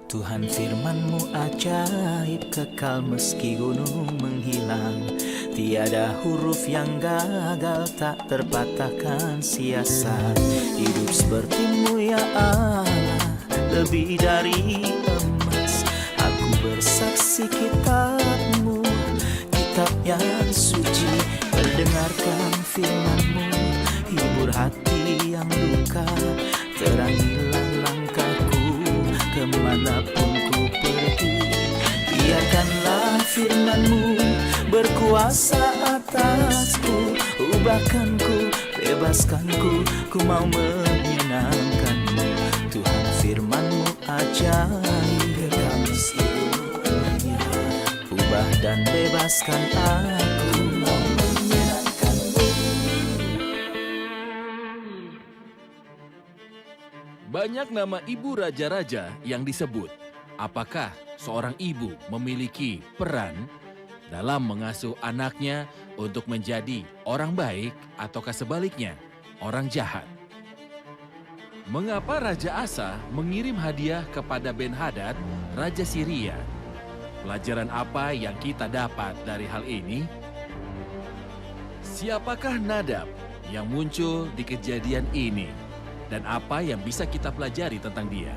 Tuhan firman-Mu ajaib, kekal meski gunung menghilang. Tiada huruf yang gagal, tak terpatahkan siasat. Hidup seperti-Mu ya Allah, lebih dari emas. Aku bersaksi kitab-Mu, kitab yang suci. Mendengarkan firman-Mu, hibur hati yang duka. Terangilah langkahku kemanapun ku pergi. Biarkanlah firman-Mu berkuasa atasku. Ubahkanku, bebaskanku, ku mau menyenangkan-Mu. Tuhan firman-Mu ajaib, kekal meski gunungnya. Ubah dan bebaskan aku, mau menyenangkan-Mu. Banyak nama ibu raja-raja yang disebut. Apakah seorang ibu memiliki peran dalam mengasuh anaknya untuk menjadi orang baik ataukah sebaliknya orang jahat? Mengapa Raja Asa mengirim hadiah kepada Ben-Hadad, Raja Syria? Pelajaran apa yang kita dapat dari hal ini? Siapakah Nadab yang muncul di kejadian ini? Dan apa yang bisa kita pelajari tentang dia?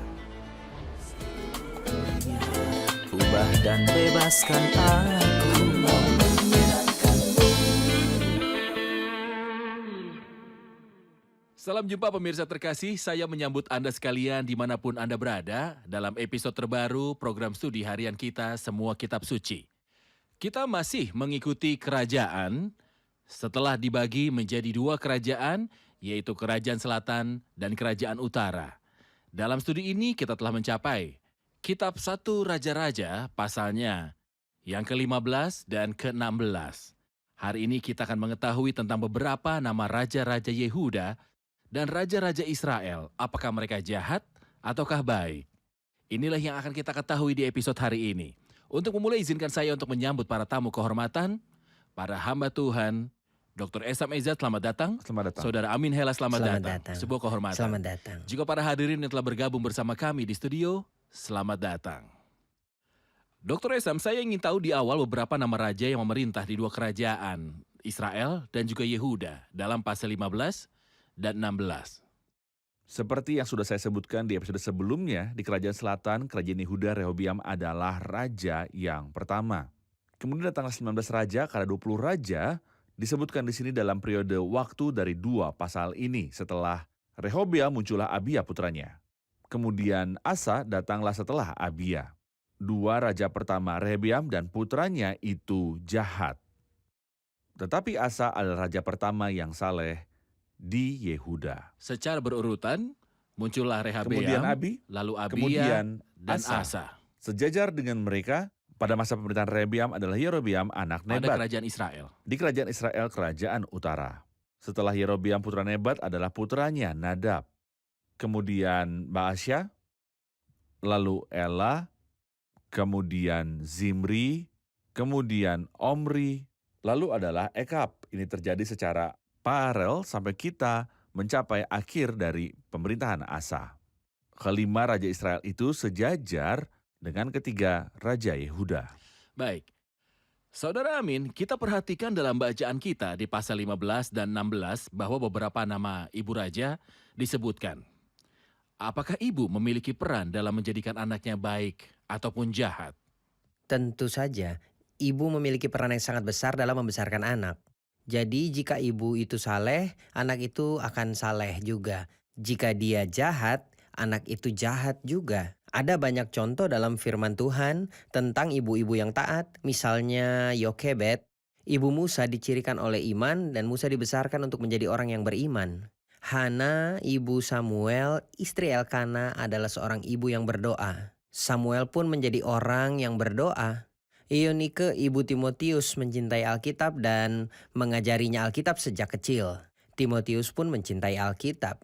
Ubah dan bebaskan aku, mau menyenangkan-Mu. Salam jumpa pemirsa terkasih, saya menyambut Anda sekalian dimanapun Anda berada dalam episode terbaru program studi harian kita Semua Kitab Suci. Kita masih mengikuti kerajaan setelah dibagi menjadi dua kerajaan, yaitu Kerajaan Selatan dan Kerajaan Utara. Dalam studi ini kita telah mencapai Kitab 1 Raja-Raja pasalnya yang ke-15 dan ke-16. Hari ini kita akan mengetahui tentang beberapa nama raja-raja Yehuda dan raja-raja Israel. Apakah mereka jahat ataukah baik? Inilah yang akan kita ketahui di episode hari ini. Untuk memulai, izinkan saya untuk menyambut para tamu kehormatan, para hamba Tuhan. Dr. Esam Ezat, selamat datang. Selamat datang. Saudara Amin Hela, selamat Selamat datang. datang. Sebuah kehormatan. Selamat datang. Juga para hadirin yang telah bergabung bersama kami di studio, selamat datang. Dr. Esam, saya ingin tahu di awal beberapa nama raja yang memerintah di dua kerajaan, Israel dan juga Yehuda, dalam pasal 15 dan 16. Seperti yang sudah saya sebutkan di episode sebelumnya, di Kerajaan Selatan, Kerajaan Yehuda, Rehobiam adalah raja yang pertama. Kemudian datanglah 19 raja, karena 20 raja disebutkan di sini dalam periode waktu dari dua pasal ini. Setelah Rehobiam muncullah Abia putranya. Kemudian Asa datanglah setelah Abia. Dua raja pertama, Rehobiam dan putranya itu jahat. Tetapi Asa adalah raja pertama yang saleh di Yehuda. Secara berurutan, muncullah Rehabeam, Kemudian Abi, lalu Abia, kemudian dan Asa. Asa. Sejajar dengan mereka, pada masa pemerintahan Rehobiam adalah Yerobiam anak Pada Nebat. kerajaan Israel. Di kerajaan Israel, kerajaan utara. Setelah Yerobiam putra Nebat adalah putranya Nadab. Kemudian Baasya, lalu Ela, kemudian Zimri, kemudian Omri, lalu adalah Ekab. Ini terjadi secara paralel sampai kita mencapai akhir dari pemerintahan Asa. Kelima raja Israel itu sejajar dengan ketiga raja Yehuda. Baik. Saudara Amin, kita perhatikan dalam bacaan kita di pasal 15 dan 16 bahwa beberapa nama ibu raja disebutkan. Apakah ibu memiliki peran dalam menjadikan anaknya baik ataupun jahat? Tentu saja, ibu memiliki peran yang sangat besar dalam membesarkan anak. Jadi jika ibu itu saleh, anak itu akan saleh juga. Jika dia jahat, anak itu jahat juga. Ada banyak contoh dalam firman Tuhan tentang ibu-ibu yang taat. Misalnya Yokebed, ibu Musa dicirikan oleh iman dan Musa dibesarkan untuk menjadi orang yang beriman. Hana, ibu Samuel, istri Elkana adalah seorang ibu yang berdoa. Samuel pun menjadi orang yang berdoa. Ionike, ibu Timotius, mencintai Alkitab dan mengajarinya Alkitab sejak kecil. Timotius pun mencintai Alkitab.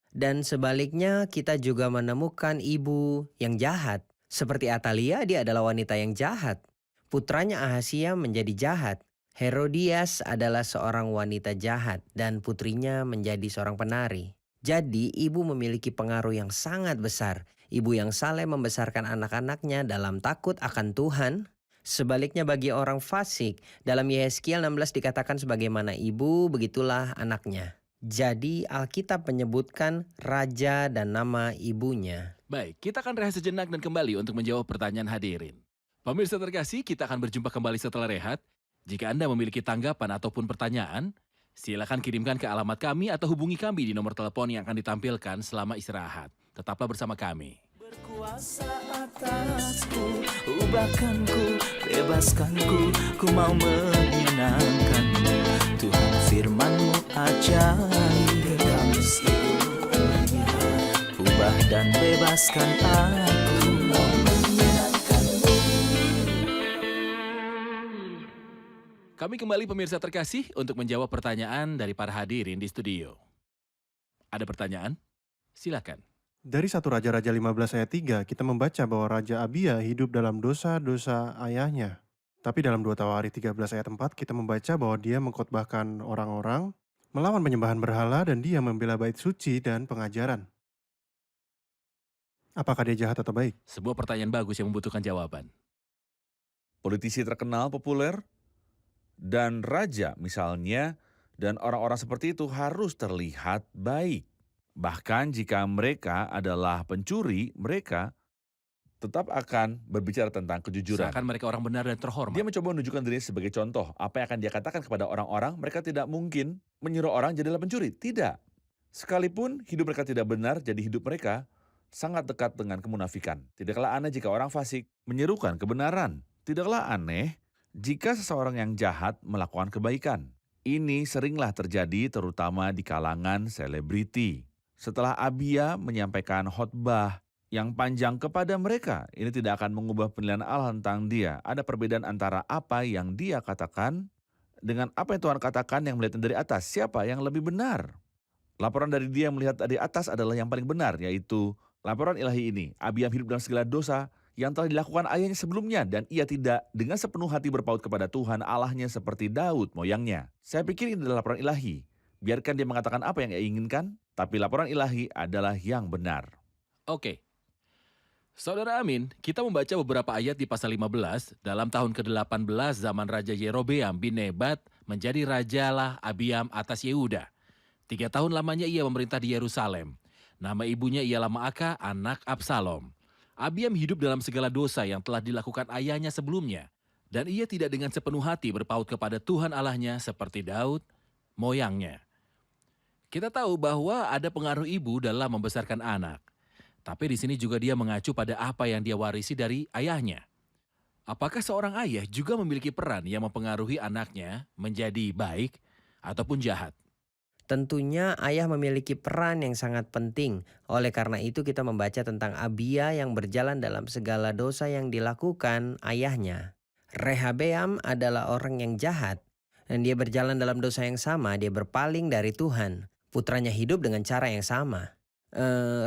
Dan sebaliknya kita juga menemukan ibu yang jahat. Seperti Atalia, dia adalah wanita yang jahat. Putranya Ahasia menjadi jahat. Herodias adalah seorang wanita jahat dan putrinya menjadi seorang penari. Jadi ibu memiliki pengaruh yang sangat besar. Ibu yang saleh membesarkan anak-anaknya dalam takut akan Tuhan. Sebaliknya bagi orang fasik, dalam Yehezkiel 16 dikatakan sebagaimana ibu, begitulah anaknya. Jadi Alkitab menyebutkan raja dan nama ibunya. Baik, kita akan rehat sejenak dan kembali untuk menjawab pertanyaan hadirin. Pemirsa terkasih, kita akan berjumpa kembali setelah rehat. Jika Anda memiliki tanggapan ataupun pertanyaan, silakan kirimkan ke alamat kami atau hubungi kami di nomor telepon yang akan ditampilkan selama istirahat. Tetaplah bersama kami. Berkuasa atasku, ubahkanku, bebaskanku, ku mau menyenangkanmu. Tuhan firman-Mu ajaib, kami ubah dan bebaskan aku, mau menyenangkanmu. Kami kembali pemirsa terkasih untuk menjawab pertanyaan dari para hadirin di studio. Ada pertanyaan? Silakan. Dari 1 Raja-Raja 15 ayat 3, kita membaca bahwa Raja Abia hidup dalam dosa-dosa ayahnya. Tapi dalam 2 Tawarikh 13 ayat 4, kita membaca bahwa dia mengkhotbahkan orang-orang, melawan penyembahan berhala, dan dia membela bait suci dan pengajaran. Apakah dia jahat atau baik? Sebuah pertanyaan bagus yang membutuhkan jawaban. Politisi terkenal, populer, dan raja misalnya, dan orang-orang seperti itu harus terlihat baik. Bahkan jika mereka adalah pencuri, mereka tetap akan berbicara tentang kejujuran. Seakan mereka orang benar dan terhormat. Dia mencoba menunjukkan dirinya sebagai contoh. Apa yang akan dia katakan kepada orang-orang, mereka tidak mungkin menyuruh orang jadilah pencuri. Tidak. Sekalipun hidup mereka tidak benar, jadi hidup mereka sangat dekat dengan kemunafikan. Tidaklah aneh jika orang fasik menyerukan kebenaran. Tidaklah aneh jika seseorang yang jahat melakukan kebaikan. Ini seringlah terjadi terutama di kalangan selebriti. Setelah Abia menyampaikan khotbah yang panjang kepada mereka, ini tidak akan mengubah penilaian Allah tentang dia. Ada perbedaan antara apa yang dia katakan dengan apa yang Tuhan katakan yang melihat dari atas. Siapa yang lebih benar? Laporan dari dia yang melihat dari atas adalah yang paling benar, yaitu laporan ilahi ini. Abia hidup dalam segala dosa yang telah dilakukan ayahnya sebelumnya, dan ia tidak dengan sepenuh hati berpaut kepada Tuhan Allahnya seperti Daud moyangnya. Saya pikir ini adalah laporan ilahi. Biarkan dia mengatakan apa yang ia inginkan, tapi laporan ilahi adalah yang benar. Oke. Saudara Amin, kita membaca beberapa ayat di pasal 15 dalam tahun ke-18 zaman Raja Yerobeam bin Nebat menjadi rajalah Abiam atas Yehuda. 3 tahun lamanya ia memerintah di Yerusalem. Nama ibunya ialah Maaka, anak Absalom. Abiam hidup dalam segala dosa yang telah dilakukan ayahnya sebelumnya. Dan ia tidak dengan sepenuh hati berpaut kepada Tuhan Allahnya seperti Daud, moyangnya. Kita tahu bahwa ada pengaruh ibu dalam membesarkan anak. Tapi di sini juga dia mengacu pada apa yang dia warisi dari ayahnya. Apakah seorang ayah juga memiliki peran yang mempengaruhi anaknya menjadi baik ataupun jahat? Tentunya ayah memiliki peran yang sangat penting. Oleh karena itu kita membaca tentang Abia yang berjalan dalam segala dosa yang dilakukan ayahnya. Rehabeam adalah orang yang jahat. Dan dia berjalan dalam dosa yang sama, dia berpaling dari Tuhan. Putranya hidup dengan cara yang sama.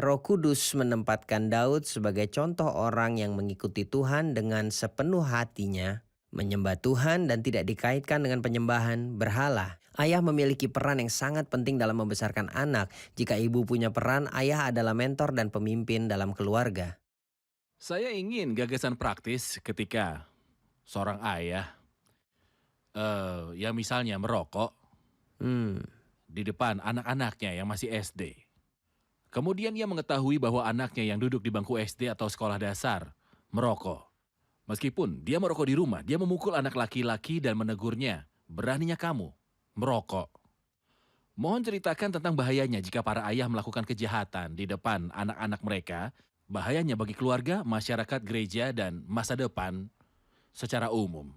Roh Kudus menempatkan Daud sebagai contoh orang yang mengikuti Tuhan dengan sepenuh hatinya, menyembah Tuhan dan tidak dikaitkan dengan penyembahan berhala. Ayah memiliki peran yang sangat penting dalam membesarkan anak. Jika ibu punya peran, ayah adalah mentor dan pemimpin dalam keluarga. Saya ingin gagasan praktis ketika seorang ayah yang misalnya merokok di depan anak-anaknya yang masih SD. Kemudian ia mengetahui bahwa anaknya yang duduk di bangku SD atau sekolah dasar merokok. Meskipun dia merokok di rumah, dia memukul anak laki-laki dan menegurnya, "Beraninya kamu merokok." Mohon ceritakan tentang bahayanya jika para ayah melakukan kejahatan di depan anak-anak mereka, bahayanya bagi keluarga, masyarakat, gereja, dan masa depan secara umum.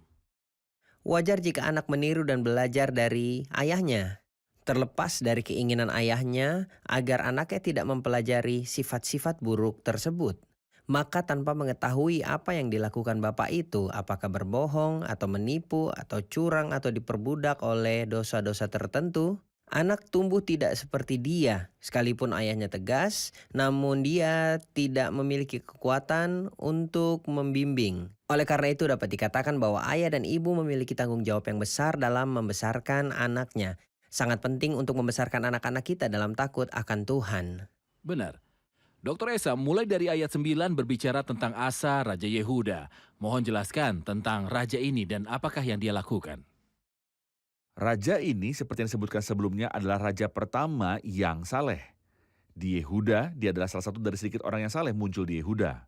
Wajar jika anak meniru dan belajar dari ayahnya. Terlepas dari keinginan ayahnya agar anaknya tidak mempelajari sifat-sifat buruk tersebut. Maka tanpa mengetahui apa yang dilakukan bapak itu, apakah berbohong atau menipu atau curang atau diperbudak oleh dosa-dosa tertentu, anak tumbuh tidak seperti dia. Sekalipun ayahnya tegas, namun dia tidak memiliki kekuatan untuk membimbing. Oleh karena itu dapat dikatakan bahwa ayah dan ibu memiliki tanggung jawab yang besar dalam membesarkan anaknya. Sangat penting untuk membesarkan anak-anak kita dalam takut akan Tuhan. Benar. Dr. Esa, mulai dari ayat 9 berbicara tentang Asa, Raja Yehuda. Mohon jelaskan tentang raja ini dan apakah yang dia lakukan. Raja ini seperti yang disebutkan sebelumnya adalah raja pertama yang saleh. Di Yehuda, dia adalah salah satu dari sedikit orang yang saleh muncul di Yehuda.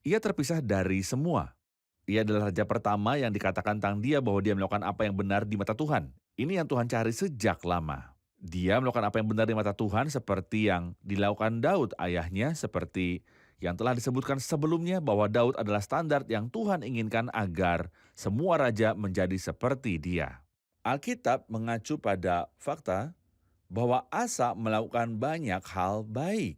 Ia terpisah dari semua. Ia adalah raja pertama yang dikatakan tentang dia bahwa dia melakukan apa yang benar di mata Tuhan. Ini yang Tuhan cari sejak lama. Dia melakukan apa yang benar di mata Tuhan seperti yang dilakukan Daud ayahnya, seperti yang telah disebutkan sebelumnya bahwa Daud adalah standar yang Tuhan inginkan agar semua raja menjadi seperti dia. Alkitab mengacu pada fakta bahwa Asa melakukan banyak hal baik.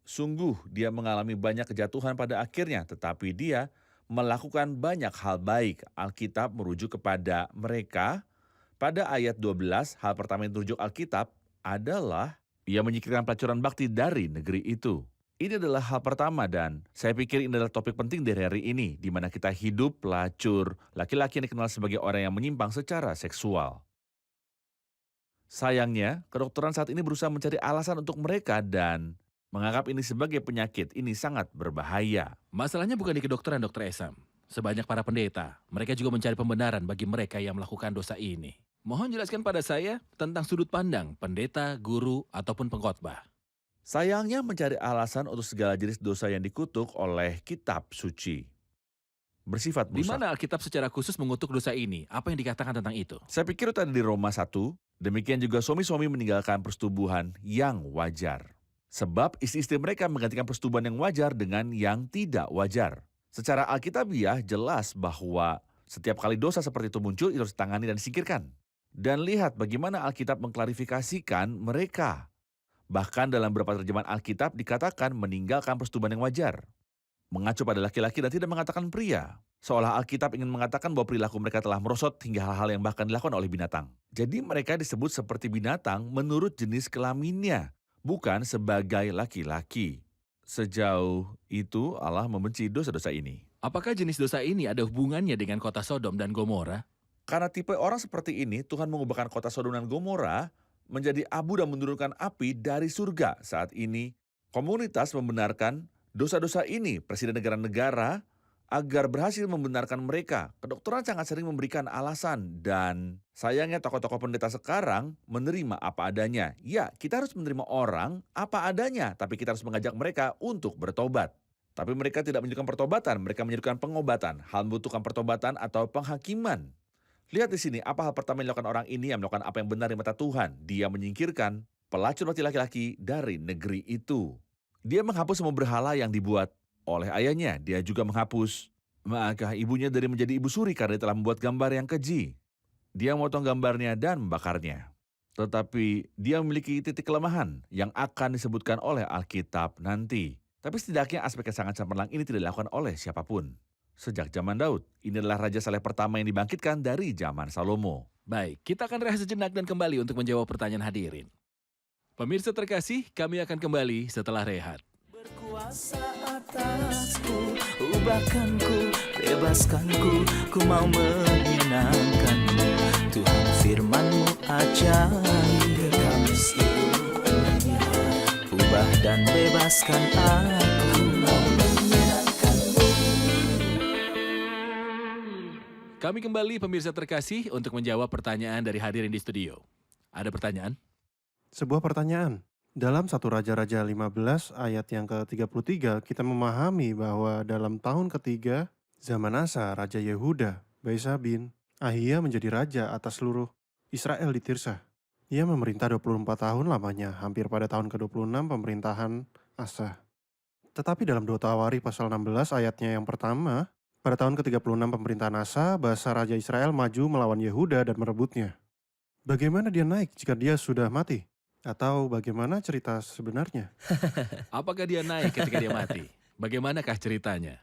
Sungguh dia mengalami banyak kejatuhan pada akhirnya, tetapi dia melakukan banyak hal baik. Alkitab merujuk kepada mereka. Pada ayat 12, hal pertama yang dirujuk Alkitab adalah ia menyingkirkan pelacuran bakti dari negeri itu. Ini adalah hal pertama dan saya pikir ini adalah topik penting dari hari ini, di mana kita hidup pelacur, laki-laki yang dikenal sebagai orang yang menyimpang secara seksual. Sayangnya, kedokteran saat ini berusaha mencari alasan untuk mereka dan menganggap ini sebagai penyakit. Ini sangat berbahaya. Masalahnya bukan di kedokteran, Dr. Esam. Sebanyak para pendeta, mereka juga mencari pembenaran bagi mereka yang melakukan dosa ini. Mohon jelaskan pada saya tentang sudut pandang pendeta, guru, ataupun pengkhotbah. Sayangnya mencari alasan untuk segala jenis dosa yang dikutuk oleh kitab suci. Bersifat Di merusak. mana Alkitab secara khusus mengutuk dosa ini? Apa yang dikatakan tentang itu? Saya pikir itu ada di Roma 1, demikian juga suami-suami meninggalkan persetubuhan yang wajar. Sebab istri-istri mereka menggantikan persetubuhan yang wajar dengan yang tidak wajar. Secara alkitabiah jelas bahwa setiap kali dosa seperti itu muncul, itu harus ditangani dan disingkirkan. Dan lihat bagaimana Alkitab mengklarifikasikan mereka. Bahkan dalam beberapa terjemahan Alkitab dikatakan meninggalkan persetubuhan yang wajar. Mengacu pada laki-laki dan tidak mengatakan pria. Seolah Alkitab ingin mengatakan bahwa perilaku mereka telah merosot hingga hal-hal yang bahkan dilakukan oleh binatang. Jadi mereka disebut seperti binatang menurut jenis kelaminnya, bukan sebagai laki-laki. Sejauh itu Allah membenci dosa-dosa ini. Apakah jenis dosa ini ada hubungannya dengan kota Sodom dan Gomora? Karena tipe orang seperti ini, Tuhan mengubahkan kota Sodom dan Gomora menjadi abu dan menurunkan api dari surga. Saat ini, komunitas membenarkan dosa-dosa ini, presiden negara-negara, agar berhasil membenarkan mereka. Kedokteran sangat sering memberikan alasan dan sayangnya tokoh-tokoh pendeta sekarang menerima apa adanya. Ya, kita harus menerima orang apa adanya, tapi kita harus mengajak mereka untuk bertobat. Tapi mereka tidak menunjukkan pertobatan, mereka menunjukkan pengobatan. Hal membutuhkan pertobatan atau penghakiman. Lihat di sini, apa hal pertama yang dilakukan orang ini yang melakukan apa yang benar di mata Tuhan? Dia menyingkirkan pelacur laki-laki dari negeri itu. Dia menghapus semua berhala yang dibuat oleh ayahnya. Dia juga menghapus maka ibunya dari menjadi ibu suri karena dia telah membuat gambar yang keji. Dia memotong gambarnya dan membakarnya. Tetapi dia memiliki titik kelemahan yang akan disebutkan oleh Alkitab nanti. Tapi setidaknya aspek yang sangat cemerlang ini tidak dilakukan oleh siapapun. Sejak zaman Daud, ini adalah raja saleh pertama yang dibangkitkan dari zaman Salomo. Baik, kita akan rehat sejenak dan kembali untuk menjawab pertanyaan hadirin. Pemirsa terkasih, kami akan kembali setelah rehat. Berkuasa atasku, ubahkanku, bebaskanku, ku mau menyenangkanmu. Tuhan firman-Mu ajaib, kami seluruhnya. Ubah dan bebaskan aku, mau menyenangkanmu. Kami kembali pemirsa terkasih untuk menjawab pertanyaan dari hadirin di studio. Ada pertanyaan? Sebuah pertanyaan. Dalam 1 Raja-Raja 15 ayat yang ke-33, kita memahami bahwa dalam tahun ketiga zaman Asa, Raja Yehuda, Baisa bin Ahia menjadi raja atas seluruh Israel di Tirsa. Ia memerintah 24 tahun lamanya, hampir pada tahun ke-26 pemerintahan Asa. Tetapi dalam 2 Tawari pasal 16 ayatnya yang pertama, pada tahun ke-36 pemerintahan Asa, Baasa Raja Israel maju melawan Yehuda dan merebutnya. Bagaimana dia naik jika dia sudah mati? Atau bagaimana cerita sebenarnya? Apakah dia naik ketika dia mati? Bagaimanakah ceritanya?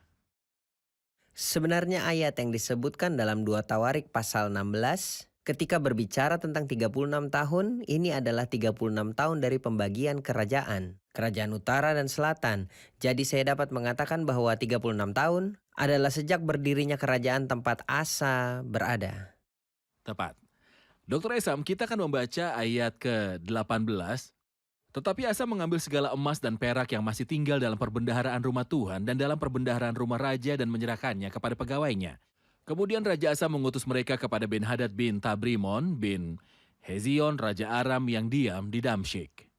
Sebenarnya ayat yang disebutkan dalam 2 Tawarik pasal 16 ketika berbicara tentang 36 tahun, ini adalah 36 tahun dari pembagian kerajaan utara dan selatan. Jadi saya dapat mengatakan bahwa 36 tahun adalah sejak berdirinya kerajaan tempat Asa berada. Tepat. Dr. Esam, kita akan membaca ayat ke-18 Tetapi Asa mengambil segala emas dan perak yang masih tinggal dalam perbendaharaan rumah Tuhan dan dalam perbendaharaan rumah raja dan menyerahkannya kepada pegawainya. Kemudian Raja Asa mengutus mereka kepada Ben-Hadad bin Tabrimon bin Hezion, Raja Aram yang diam di Damsyik.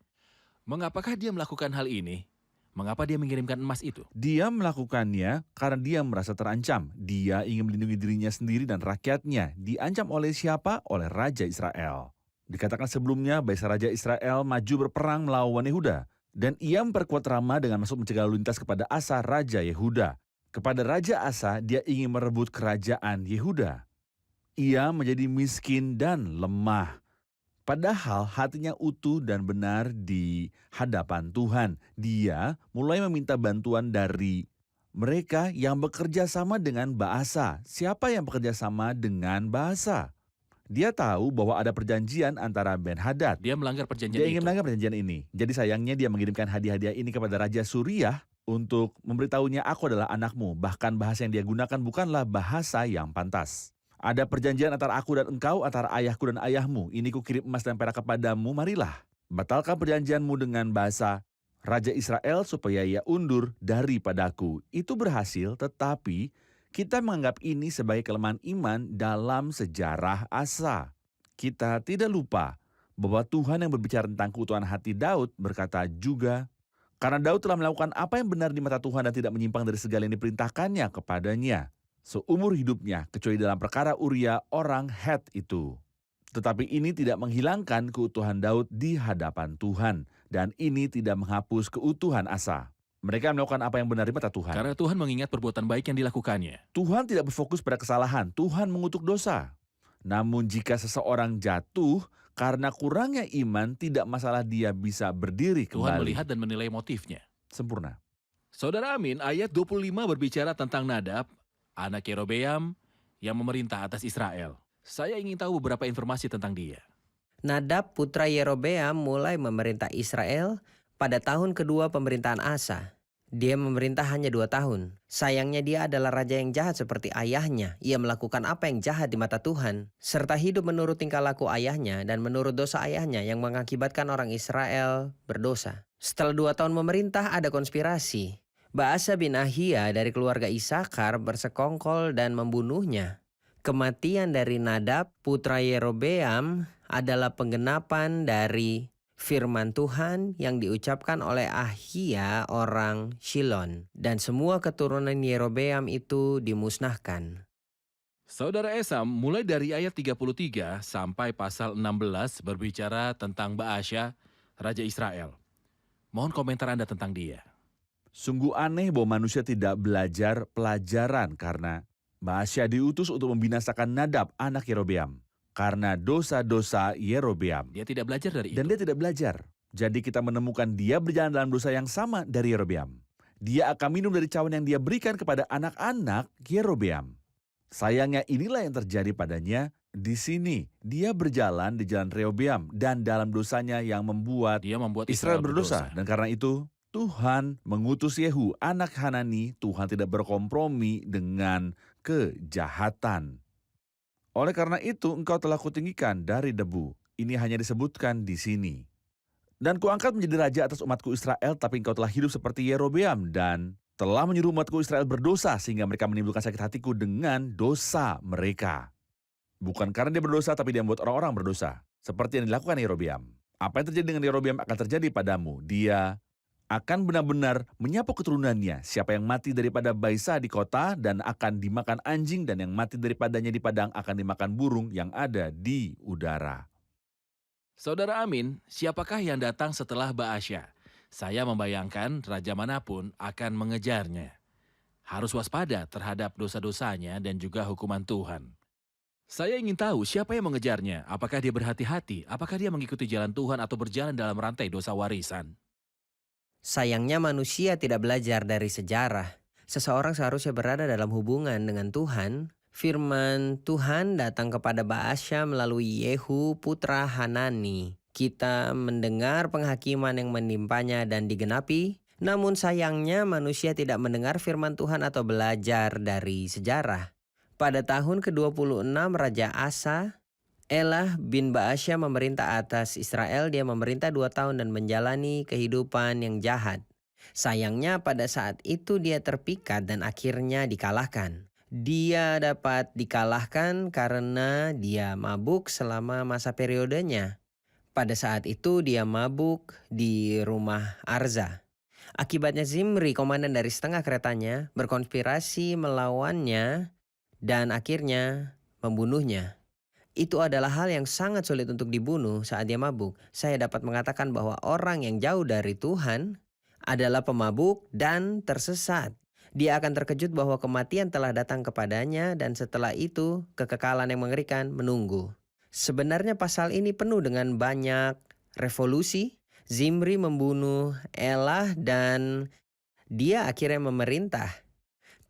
Mengapakah dia melakukan hal ini? Mengapa dia mengirimkan emas itu? Dia melakukannya karena dia merasa terancam. Dia ingin melindungi dirinya sendiri dan rakyatnya. Diancam oleh siapa? Oleh Raja Israel. Dikatakan sebelumnya, bangsa Raja Israel maju berperang melawan Yehuda. Dan ia memperkuat Rama dengan masuk mencegah lalu lintas kepada Asa, Raja Yehuda. Kepada Raja Asa, dia ingin merebut kerajaan Yehuda. Ia menjadi miskin dan lemah. Padahal hatinya utuh dan benar di hadapan Tuhan. Dia mulai meminta bantuan dari mereka yang bekerja sama dengan Baasa. Siapa yang bekerja sama dengan Baasa? Dia tahu bahwa ada perjanjian antara Ben-Hadad. Dia melanggar perjanjian Dia itu. ingin melanggar perjanjian ini. Jadi sayangnya dia mengirimkan hadiah-hadiah ini kepada Raja Suriah untuk memberitahunya, aku adalah anakmu. Bahkan bahasa yang dia gunakan bukanlah bahasa yang pantas. Ada perjanjian antara aku dan engkau, antara ayahku dan ayahmu. Ini kukirim emas dan perak kepadamu, marilah. Batalkan perjanjianmu dengan bahasa Raja Israel supaya ia undur daripadaku. Itu berhasil, tetapi kita menganggap ini sebagai kelemahan iman dalam sejarah Asa. Kita tidak lupa bahwa Tuhan yang berbicara tentang keutuhan hati Daud berkata juga, karena Daud telah melakukan apa yang benar di mata Tuhan dan tidak menyimpang dari segala yang diperintahkannya kepadanya seumur hidupnya, kecuali dalam perkara Uria orang Het itu. Tetapi ini tidak menghilangkan keutuhan Daud di hadapan Tuhan, dan ini tidak menghapus keutuhan Asa. Mereka melakukan apa yang benar di mata Tuhan. Karena Tuhan mengingat perbuatan baik yang dilakukannya. Tuhan tidak berfokus pada kesalahan, Tuhan mengutuk dosa. Namun jika seseorang jatuh karena kurangnya iman, tidak masalah dia bisa berdiri kembali. Tuhan melihat dan menilai motifnya. Sempurna. Saudara Amin, ayat 25 berbicara tentang Nadab, anak Yerobeam yang memerintah atas Israel. Saya ingin tahu beberapa informasi tentang dia. Nadab putra Yerobeam mulai memerintah Israel pada tahun kedua pemerintahan Asa. Dia memerintah hanya 2 tahun. Sayangnya dia adalah raja yang jahat seperti ayahnya. Ia melakukan apa yang jahat di mata Tuhan, serta hidup menurut tingkah laku ayahnya dan menurut dosa ayahnya yang mengakibatkan orang Israel berdosa. Setelah 2 tahun memerintah, ada konspirasi. Baasa bin Ahia dari keluarga Isakar bersekongkol dan membunuhnya. Kematian dari Nadab, putra Yerobeam, adalah penggenapan dari firman Tuhan yang diucapkan oleh Ahia orang Shilon. Dan semua keturunan Yerobeam itu dimusnahkan. Saudara Esam, mulai dari ayat 33 sampai pasal 16 berbicara tentang Baasya, Raja Israel. Mohon komentar Anda tentang dia. Sungguh aneh bahwa manusia tidak belajar pelajaran karena Baasya diutus untuk membinasakan Nadab, anak Yerobeam. Karena dosa-dosa Yerobeam. Dia tidak belajar dari Dan itu. dia tidak belajar. Jadi kita menemukan dia berjalan dalam dosa yang sama dari Yerobeam. Dia akan minum dari cawan yang dia berikan kepada anak-anak Yerobeam. Sayangnya inilah yang terjadi padanya di sini. Dia berjalan di jalan Rehobeam dan dalam dosanya yang membuat Dia membuat Israel berdosa. Dan karena itu Tuhan mengutus Yehu, anak Hanani. Tuhan tidak berkompromi dengan kejahatan. Oleh karena itu engkau telah kutinggikan dari debu. Ini hanya disebutkan di sini. Dan kuangkat menjadi raja atas umatku Israel, tapi engkau telah hidup seperti Yerobeam dan telah menyuruh umatku Israel berdosa sehingga mereka menimbulkan sakit hatiku dengan dosa mereka. Bukan karena dia berdosa, tapi dia membuat orang-orang berdosa. Seperti yang dilakukan Yerobeam. Apa yang terjadi dengan Yerobeam akan terjadi padamu. Dia akan benar-benar menyapu keturunannya. Siapa yang mati daripada Baisa di kota dan akan dimakan anjing, dan yang mati daripadanya di padang akan dimakan burung yang ada di udara. Saudara Amin, siapakah yang datang setelah Baasya? Saya membayangkan raja manapun akan mengejarnya. Harus waspada terhadap dosa-dosanya dan juga hukuman Tuhan. Saya ingin tahu siapa yang mengejarnya. Apakah dia berhati-hati? Apakah dia mengikuti jalan Tuhan atau berjalan dalam rantai dosa warisan? Sayangnya manusia tidak belajar dari sejarah. Seseorang seharusnya berada dalam hubungan dengan Tuhan. Firman Tuhan datang kepada Baasya melalui Yehu putra Hanani. Kita mendengar penghakiman yang menimpanya dan digenapi. Namun sayangnya manusia tidak mendengar firman Tuhan atau belajar dari sejarah. Pada tahun ke-26 Raja Asa, Elah bin Baasya memerintah atas Israel. Dia memerintah 2 tahun dan menjalani kehidupan yang jahat. Sayangnya pada saat itu dia terpikat dan akhirnya dikalahkan. Dia dapat dikalahkan karena dia mabuk selama masa periodenya. Pada saat itu dia mabuk di rumah Arza. Akibatnya Zimri, komandan dari setengah keretanya, berkonspirasi melawannya dan akhirnya membunuhnya. Itu adalah hal yang sangat sulit untuk dibunuh saat dia mabuk. Saya dapat mengatakan bahwa orang yang jauh dari Tuhan adalah pemabuk dan tersesat. Dia akan terkejut bahwa kematian telah datang kepadanya dan setelah itu kekekalan yang mengerikan menunggu. Sebenarnya pasal ini penuh dengan banyak revolusi. Zimri membunuh Elah dan dia akhirnya memerintah.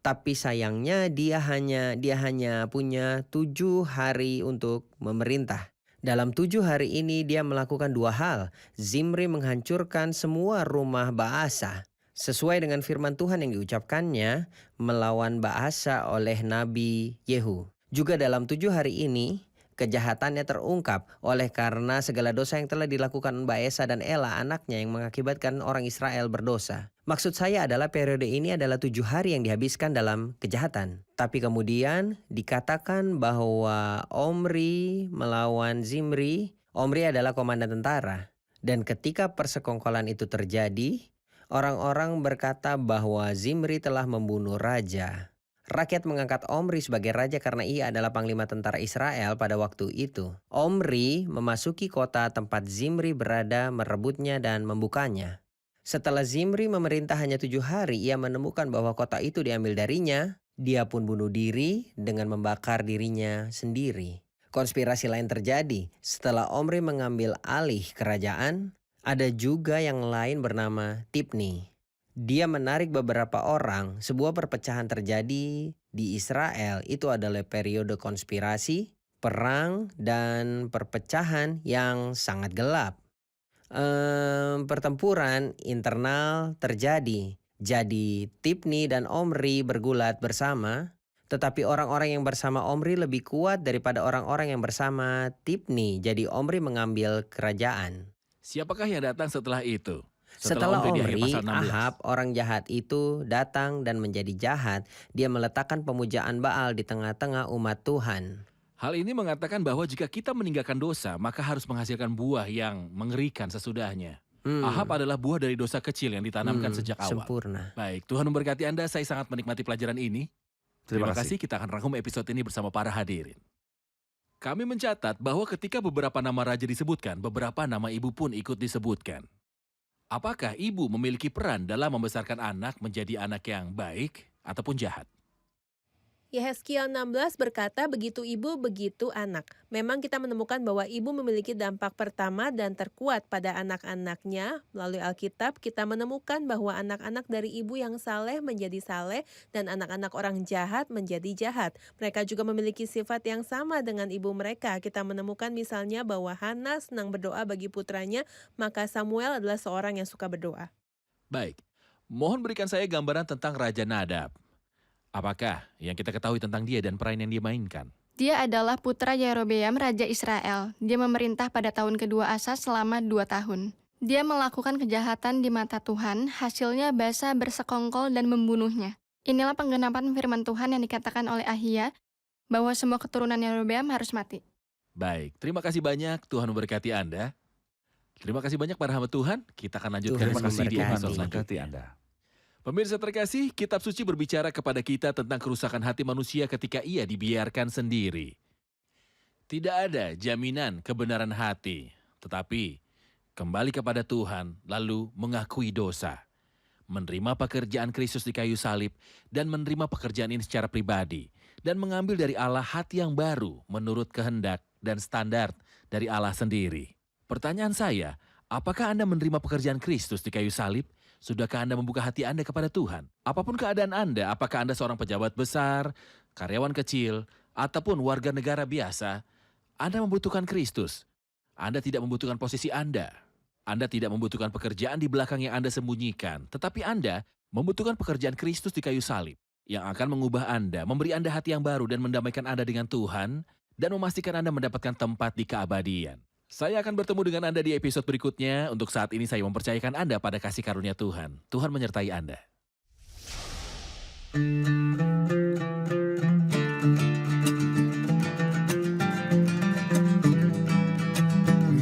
Tapi sayangnya dia hanya punya 7 hari untuk memerintah. Dalam 7 hari ini dia melakukan 2 hal. Zimri menghancurkan semua rumah Baasa. Sesuai dengan firman Tuhan yang diucapkannya melawan Baasa oleh Nabi Yehu. Juga dalam 7 hari ini kejahatannya terungkap oleh karena segala dosa yang telah dilakukan Baasa dan Elah anaknya yang mengakibatkan orang Israel berdosa. Maksud saya adalah periode ini adalah 7 hari yang dihabiskan dalam kejahatan. Tapi kemudian dikatakan bahwa Omri melawan Zimri. Omri adalah komandan tentara. Dan ketika persekongkolan itu terjadi, orang-orang berkata bahwa Zimri telah membunuh raja. Rakyat mengangkat Omri sebagai raja karena ia adalah panglima tentara Israel pada waktu itu. Omri memasuki kota tempat Zimri berada, merebutnya dan membukanya. Setelah Zimri memerintah hanya 7 hari, ia menemukan bahwa kota itu diambil darinya. Dia pun bunuh diri dengan membakar dirinya sendiri. Konspirasi lain terjadi setelah Omri mengambil alih kerajaan. Ada juga yang lain bernama Tibni. Dia menarik beberapa orang. Sebuah perpecahan terjadi di Israel. Itu adalah periode konspirasi, perang, dan perpecahan yang sangat gelap. Pertempuran internal terjadi. Jadi Tibni dan Omri bergulat bersama. Tetapi orang-orang yang bersama Omri lebih kuat daripada orang-orang yang bersama Tibni. Jadi Omri mengambil kerajaan. Siapakah yang datang setelah itu? Setelah di akhir Omri, pasal 16. Ahab, orang jahat itu datang dan menjadi jahat. Dia meletakkan pemujaan Baal di tengah-tengah umat Tuhan. Hal ini mengatakan bahwa jika kita meninggalkan dosa, maka harus menghasilkan buah yang mengerikan sesudahnya. Ahab adalah buah dari dosa kecil yang ditanamkan sejak awal. Sempurna. Baik, Tuhan memberkati Anda. Saya sangat menikmati pelajaran ini. Terima kasih. Kita akan rangkum episode ini bersama para hadirin. Kami mencatat bahwa ketika beberapa nama raja disebutkan, beberapa nama ibu pun ikut disebutkan. Apakah ibu memiliki peran dalam membesarkan anak menjadi anak yang baik ataupun jahat? Yehezkiel 16 berkata, begitu ibu, begitu anak. Memang kita menemukan bahwa ibu memiliki dampak pertama dan terkuat pada anak-anaknya. Melalui Alkitab, kita menemukan bahwa anak-anak dari ibu yang saleh menjadi saleh dan anak-anak orang jahat menjadi jahat. Mereka juga memiliki sifat yang sama dengan ibu mereka. Kita menemukan misalnya bahwa Hana senang berdoa bagi putranya, maka Samuel adalah seorang yang suka berdoa. Baik, mohon berikan saya gambaran tentang Raja Nadab. Apakah yang kita ketahui tentang dia dan peran yang dia mainkan? Dia adalah putra Yerobeam, Raja Israel. Dia memerintah pada tahun kedua Asa selama 2 tahun. Dia melakukan kejahatan di mata Tuhan, hasilnya Baasa bersekongkol dan membunuhnya. Inilah penggenapan firman Tuhan yang dikatakan oleh Ahia, bahwa semua keturunan Yerobeam harus mati. Baik, terima kasih banyak. Tuhan memberkati Anda. Terima kasih banyak para hamba Tuhan. Kita akan lanjutkan Tuhan diskusi di memberkati. episode Memberkati selanjutnya. Anda. Pemirsa terkasih, Kitab Suci berbicara kepada kita tentang kerusakan hati manusia ketika ia dibiarkan sendiri. Tidak ada jaminan kebenaran hati, tetapi kembali kepada Tuhan lalu mengakui dosa, menerima pekerjaan Kristus di kayu salib, dan menerima pekerjaan ini secara pribadi, dan mengambil dari Allah hati yang baru menurut kehendak dan standar dari Allah sendiri. Pertanyaan saya, apakah Anda menerima pekerjaan Kristus di kayu salib? Sudahkah Anda membuka hati Anda kepada Tuhan? Apapun keadaan Anda, apakah Anda seorang pejabat besar, karyawan kecil, ataupun warga negara biasa, Anda membutuhkan Kristus. Anda tidak membutuhkan posisi Anda. Anda tidak membutuhkan pekerjaan di belakang yang Anda sembunyikan. Tetapi Anda membutuhkan pekerjaan Kristus di kayu salib yang akan mengubah Anda, memberi Anda hati yang baru dan mendamaikan Anda dengan Tuhan dan memastikan Anda mendapatkan tempat di keabadian. Saya akan bertemu dengan Anda di episode berikutnya. Untuk saat ini saya mempercayakan Anda pada kasih karunia Tuhan. Tuhan menyertai Anda.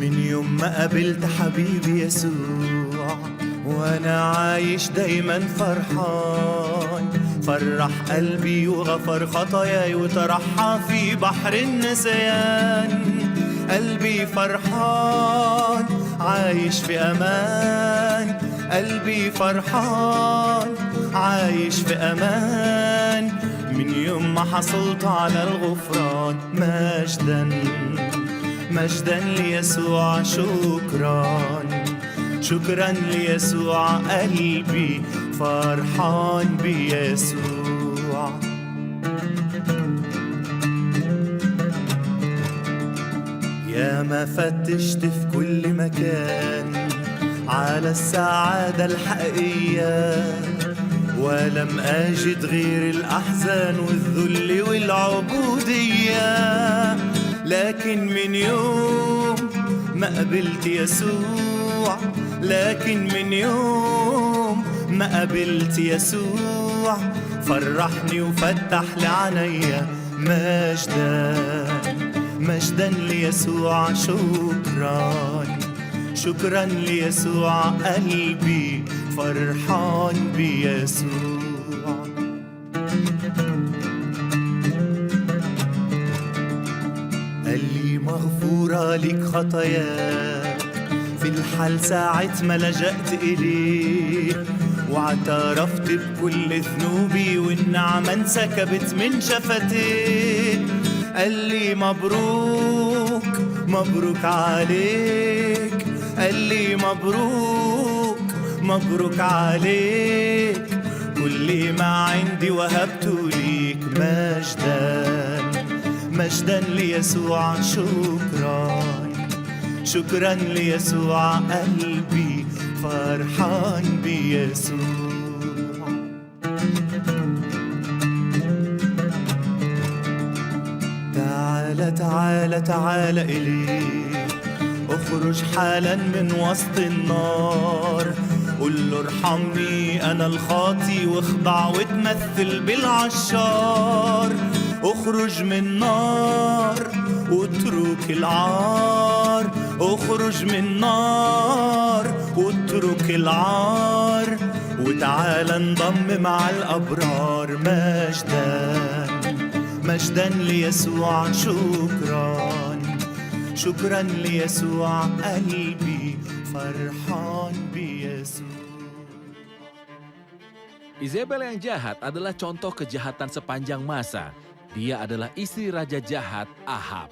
من يوم ما قابلت حبيبي يسوع وانا عايش دايما فرحان، فرح قلبي وغفر خطاياي وطرحها في بحر النسيان. قلبي فرحان عايش في امان، قلبي فرحان عايش في امان. من يوم ما حصلت على الغفران، مجدا مجدا ليسوع، شكرا شكرا ليسوع. قلبي فرحان بيسوع. يا ما فتشت في كل مكان على السعادة الحقيقية، ولم أجد غير الأحزان والذل والعبودية. لكن من يوم ما قبلت يسوع، لكن من يوم ما قبلت يسوع، فرحني وفتح لي عينيا. مجدا مجدا ليسوع، شكرا شكرا ليسوع. قلبي فرحان بيسوع. قال لي مغفورة لك خطاياك، في الحال ساعة ما لجأت إليه، واعترفت بكل ذنوبي والنعمة انسكبت من شفتيه. قال لي مبروك مبروك عليك، قال لي مبروك مبروك عليك. كل ما عندي وهبته ليك. مجدا مجدا ليسوع، شكرا شكرا ليسوع. قلبي فرحان بيسوع. تعال تعال تعال إليه، اخرج حالا من وسط النار. قل له ارحمني أنا الخاطي، واخضع وتمثل بالعشار. اخرج من نار واترك العار، اخرج من نار واترك العار، وتعال انضم مع الأبرار. مجدا مجدا ليسوع، شكرا شكرا ليسوع. قلبي فرحان بيسوع. Izebel yang jahat adalah contoh kejahatan sepanjang masa. Dia adalah istri raja jahat Ahab.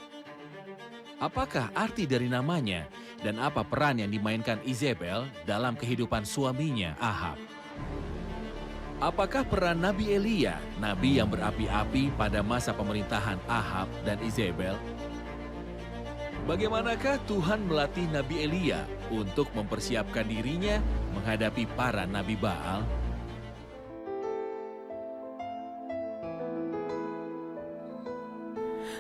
Apakah arti dari namanya dan apa peran yang dimainkan Izebel dalam kehidupan suaminya Ahab? Apakah peran Nabi Elia, nabi yang berapi-api pada masa pemerintahan Ahab dan Izebel? Bagaimanakah Tuhan melatih Nabi Elia untuk mempersiapkan dirinya menghadapi para nabi Baal?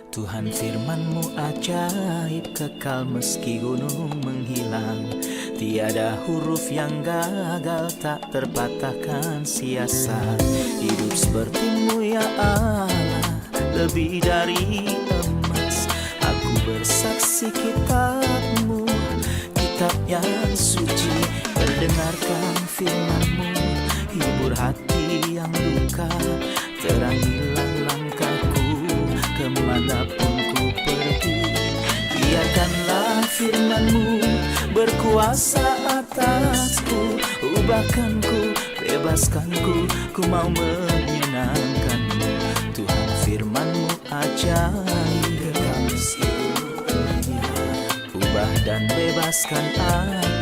Tuhan firman-Mu ajaib, kekal meski gunung menghilang. Tiada huruf yang gagal, tak terpatahkan siasat. Hidup seperti-Mu ya Allah, lebih dari emas. Aku bersaksi kitab-Mu, kitab yang suci. Mendengarkan firman-Mu, hibur hati yang duka. Terangilah langkahku kemanapun ku pergi. Biarkanlah firman-Mu berkuasa atasku. Ubahkanku, bebaskanku, ku mau menyenangkan-Mu. Tuhan firman-Mu ajaib, ubah dan bebaskan aku.